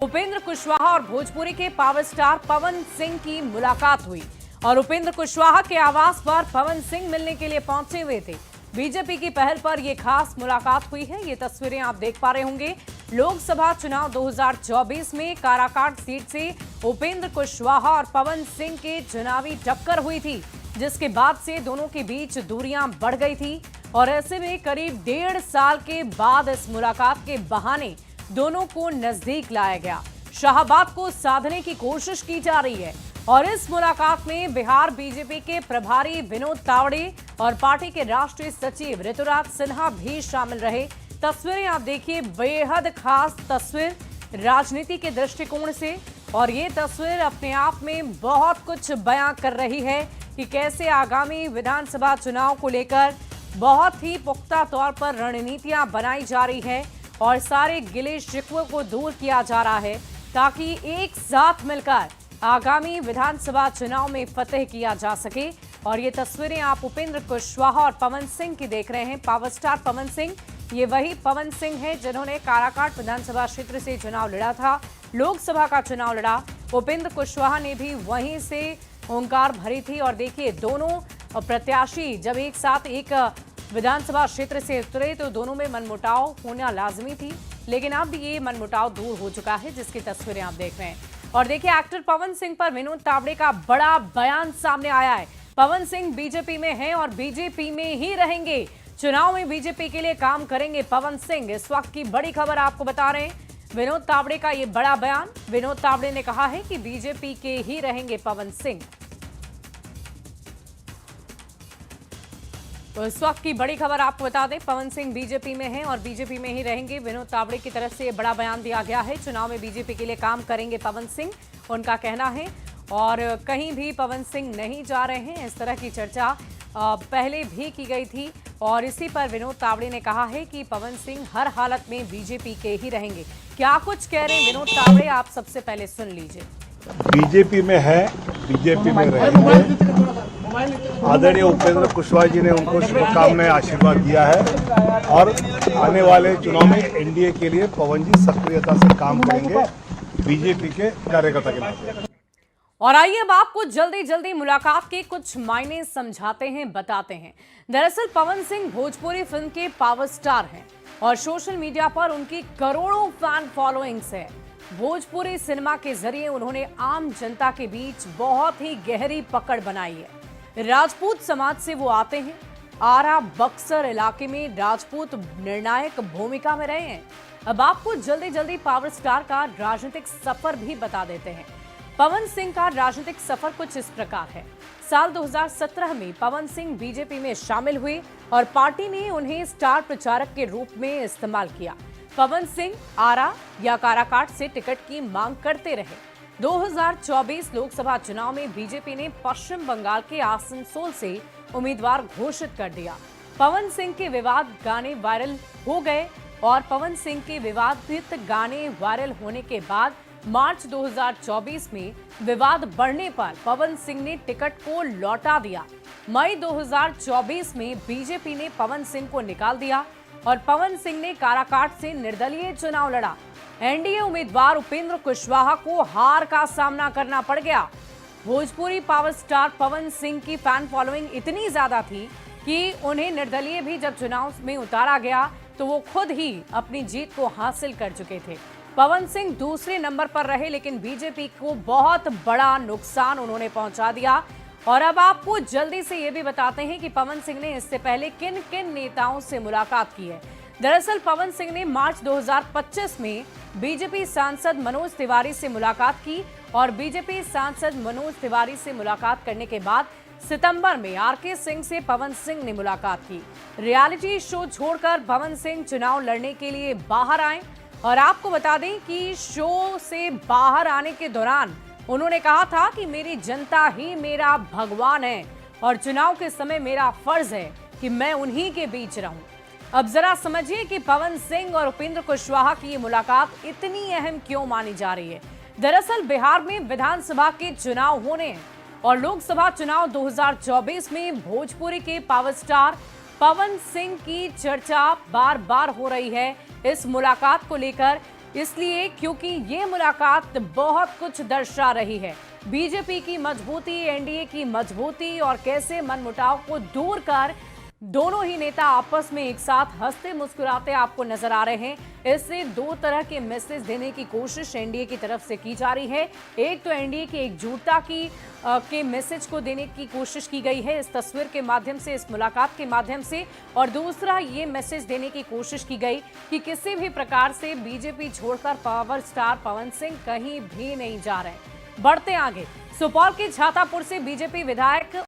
उपेंद्र कुशवाहा और भोजपुरी के power star Pawan Singh की मुलाकात हुई और उपेंद्र कुशवाहा के आवास पर पवन सिंह मिलने के लिए पहुंचे हुए थे। बीजेपी की पहल पर यह खास मुलाकात हुई है। ये तस्वीरें आप देख पा रहे होंगे। लोकसभा चुनाव 2024 में काराकाट सीट से उपेंद्र कुशवाहा और पवन सिंह के चुनावी टक्कर हुई थी, जिसके बाद से दोनों के बीच दूरियां बढ़ गई थी और ऐसे में करीब 1.5 साल के बाद इस मुलाकात के बहाने दोनों को नजदीक लाया गया। शाहबाद को साधने की कोशिश की जा रही है और इस मुलाकात में बिहार बीजेपी के प्रभारी विनोद तावड़े और पार्टी के राष्ट्रीय सचिव ऋतुराज सिन्हा भी शामिल रहे। तस्वीरें आप देखिए, बेहद खास तस्वीर राजनीति के दृष्टिकोण से, और ये तस्वीर अपने आप में बहुत कुछ बयां कर रही है कि कैसे आगामी विधानसभा चुनाव को लेकर बहुत ही पुख्ता तौर पर रणनीतियां बनाई जा रही है और सारे गिले शिकवे को दूर किया जा रहा है ताकि एक साथ मिलकर आगामी विधानसभा चुनाव में फतेह किया जा सके। और ये तस्वीरें आप उपेंद्र कुशवाहा और पवन सिंह की देख रहे हैं। पावर स्टार पवन सिंह, ये वही पवन सिंह हैं जिन्होंने काराकाट विधानसभा क्षेत्र से चुनाव लड़ा था, लोकसभा का चुनाव लड़ा। उपेंद्र कुशवाहा ने भी वहीं से हुंकार भरी थी और देखिए, दोनों प्रत्याशी जब एक साथ एक विधानसभा क्षेत्र से उतरे तो दोनों में मनमुटाव होना लाजमी थी, लेकिन अब ये मनमुटाव दूर हो चुका है, जिसकी तस्वीरें आप देख रहे हैं। और देखिए, एक्टर पवन सिंह पर विनोद तावड़े का बड़ा बयान सामने आया है। पवन सिंह बीजेपी में हैं और बीजेपी में ही रहेंगे, चुनाव में बीजेपी के लिए काम करेंगे पवन सिंह। इस वक्त की बड़ी खबर आपको बता रहे हैं, विनोद तावड़े का ये बड़ा बयान। विनोद तावड़े ने कहा है कि बीजेपी के ही रहेंगे पवन सिंह। तो इस वक्त की बड़ी खबर आपको बता दें, पवन सिंह बीजेपी में हैं और बीजेपी में ही रहेंगे। विनोद तावड़े की तरफ से ये बड़ा बयान दिया गया है। चुनाव में बीजेपी के लिए काम करेंगे पवन सिंह, उनका कहना है, और कहीं भी पवन सिंह नहीं जा रहे हैं। इस तरह की चर्चा पहले भी की गई थी और इसी पर विनोद तावड़े ने कहा है कि पवन सिंह हर हालत में बीजेपी के ही रहेंगे। क्या कुछ कह रहे हैं विनोद तावड़े, आप सबसे पहले सुन लीजिए। बीजेपी में है, बीजेपी में रहेंगे। आदरणीय उपेंद्र कुशवाहा जी ने उनको शुभकामनाएं, आशीर्वाद दिया है और आने वाले चुनाव में एनडीए के लिए पवन जी सक्रियता से काम करेंगे बीजेपी के कार्यकर्ता के नाते। और आइए अब आपको जल्दी जल्दी मुलाकात के कुछ मायने समझाते हैं, बताते हैं। दरअसल पवन सिंह भोजपुरी फिल्म के पावर स्टार हैं और सोशल मीडिया पर उनकी करोड़ों फैन फॉलोइंग्स है। भोजपुरी सिनेमा के जरिए उन्होंने आम जनता के बीच बहुत ही गहरी पकड़ बनाई है। राजपूत समाज से वो आते हैं। आरा बक्सर इलाके में राजपूत निर्णायक भूमिका में रहे हैं। अब आपको जल्दी जल्दी पावर स्टार का राजनीतिक सफर भी बता देते हैं। पवन सिंह का राजनीतिक सफर कुछ इस प्रकार है। साल 2017 में पवन सिंह बीजेपी में शामिल हुए और पार्टी ने उन्हें स्टार प्रचारक के रूप में इस्तेमाल किया। पवन सिंह आरा या काराकाट से टिकट की मांग करते रहे। 2024 लोकसभा चुनाव में बीजेपी ने पश्चिम बंगाल के आसनसोल से उम्मीदवार घोषित कर दिया। पवन सिंह के विवाद गाने वायरल हो गए और पवन सिंह के विवादित गाने वायरल होने के बाद मार्च 2024 में विवाद बढ़ने पर पवन सिंह ने टिकट को लौटा दिया। मई 2024 में बीजेपी ने पवन सिंह को निकाल दिया और पवन सिंह ने काराकाट से निर्दलीय चुनाव लड़ा। एनडीए उम्मीदवार उपेंद्र कुशवाहा को हार का सामना करना पड़ गया। भोजपुरी पावर स्टार पवन सिंह की फैन फॉलोइंग इतनी ज्यादा थी कि उन्हें निर्दलीय भी जब चुनाव में उतारा गया तो वो खुद ही अपनी जीत को हासिल कर चुके थे। पवन सिंह दूसरे नंबर पर रहे, लेकिन बीजेपी को बहुत बड़ा नुकसान उन्होंने पहुंचा दिया। और अब आपको जल्दी से ये भी बताते हैं कि पवन सिंह ने इससे पहले किन किन नेताओं से मुलाकात की है। दरअसल पवन सिंह ने मार्च 2025 में बीजेपी सांसद मनोज तिवारी से मुलाकात की और बीजेपी सांसद मनोज तिवारी से मुलाकात करने के बाद सितंबर में आरके सिंह से पवन सिंह ने मुलाकात की। रियलिटी शो छोड़कर पवन सिंह चुनाव लड़ने के लिए बाहर आए और आपको बता दें कि शो से बाहर आने के दौरान उन्होंने कहा था कि मेरी जनता ही मेरा भगवान है और चुनाव के समय मेरा फर्ज है कि मैं उन्हीं के बीच रहूं। अब जरा समझिए कि पवन सिंह और उपेंद्र कुशवाहा की ये मुलाकात इतनी अहम क्यों मानी जा रही है। दरअसल बिहार में विधानसभा के चुनाव होने हैं और लोकसभा चुनाव 2024 में भोजपुरी के पावर स्टार पवन सिंह की चर्चा बार बार हो रही है। इस मुलाकात को लेकर इसलिए क्योंकि ये मुलाकात बहुत कुछ दर्शा रही है। बीजेपी की मजबूती, एनडीए की मजबूती और कैसे मनमुटाव को दूर कर दोनों ही नेता आपस में एक साथ हंसते मुस्कुराते आपको नजर आ रहे हैं। इससे दो तरह के मैसेज देने की कोशिश एनडीए की तरफ से की जा रही है। एक तो एनडीए की एकजुटता के मैसेज को देने की कोशिश की गई है इस तस्वीर के माध्यम से, इस मुलाकात के माध्यम से, और दूसरा ये मैसेज देने की कोशिश की गई कि किसी भी प्रकार से बीजेपी छोड़कर पावर स्टार पवन सिंह कहीं भी नहीं जा रहे। बढ़ते आगे, सुपौल के छातापुर से बीजेपी विधायक